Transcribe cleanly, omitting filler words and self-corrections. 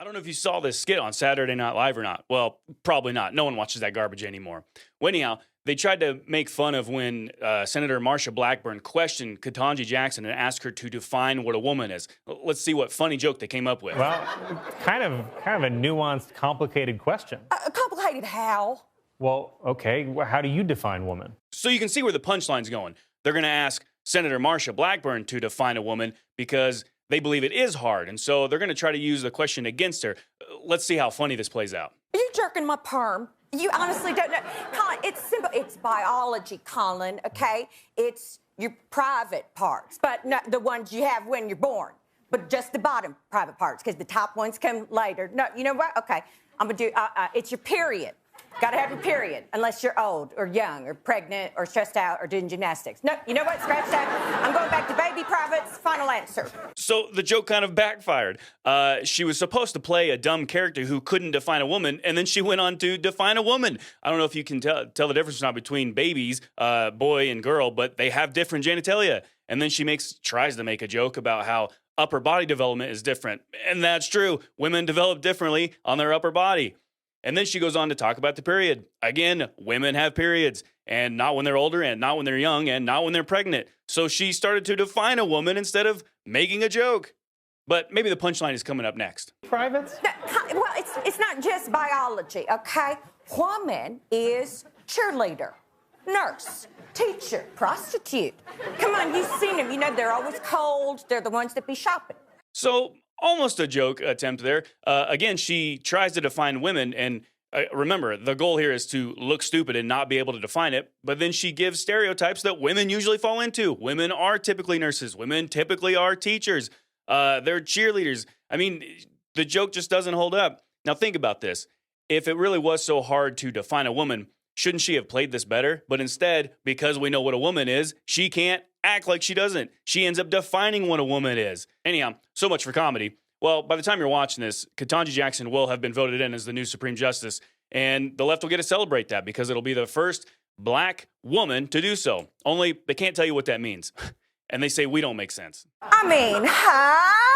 I don't know if you saw this skit on Saturday Night Live or not. Well, probably not. No one watches that garbage anymore. Well, anyhow, they tried to make fun of when Senator Marsha Blackburn questioned Ketanji Jackson and asked her to define what a woman is. Let's see what funny joke they came up with. Well, kind of a nuanced, complicated question. Complicated how? Well, okay, how do you define woman? So you can see where the punchline's going. They're going to ask Senator Marsha Blackburn to define a woman because they believe it is hard, and so they're going to try to use the question against her. Let's see how funny this plays out. Are you jerking my perm? You honestly don't know. Colin, it's simple. It's biology, Colin, okay? It's your private parts, but not the ones you have when you're born, but just the bottom private parts, because the top ones come later. No, you know what? Okay, I'm going to do, it's your period. Got to have your period, unless you're old or young or pregnant or stressed out or doing gymnastics. No, you know what? Scratch that. I'm going back to baby privates. Final answer. So the joke kind of backfired. She was supposed to play a dumb character who couldn't define a woman, and then she went on to define a woman. I don't know if you can tell the difference now between babies, boy and girl, but they have different genitalia. And then she tries to make a joke about how upper body development is different. And that's true. Women develop differently on their upper body. And then she goes on to talk about the period. Again, women have periods, and not when they're older, and not when they're young, and not when they're pregnant. So she started to define a woman instead of making a joke. But maybe the punchline is coming up next. Privates? No, well, it's not just biology, okay? Woman is cheerleader, nurse, teacher, prostitute. Come on, you've seen them. You know, they're always cold. They're the ones that be shopping. So almost a joke attempt there. Again, she tries to define women, and remember, the goal here is to look stupid and not be able to define it, but then she gives stereotypes that women usually fall into. Women are typically nurses. Women typically are teachers. They're cheerleaders. I mean, the joke just doesn't hold up. Now think about this. If it really was so hard to define a woman, shouldn't she have played this better? But instead, because we know what a woman is, she can't act like she doesn't. She ends up defining what a woman is. Anyhow, so much for comedy. Well, by the time you're watching this, Ketanji Jackson will have been voted in as the new Supreme Justice, and the left will get to celebrate that because it'll be the first black woman to do so. Only they can't tell you what that means. And they say we don't make sense. I mean, huh?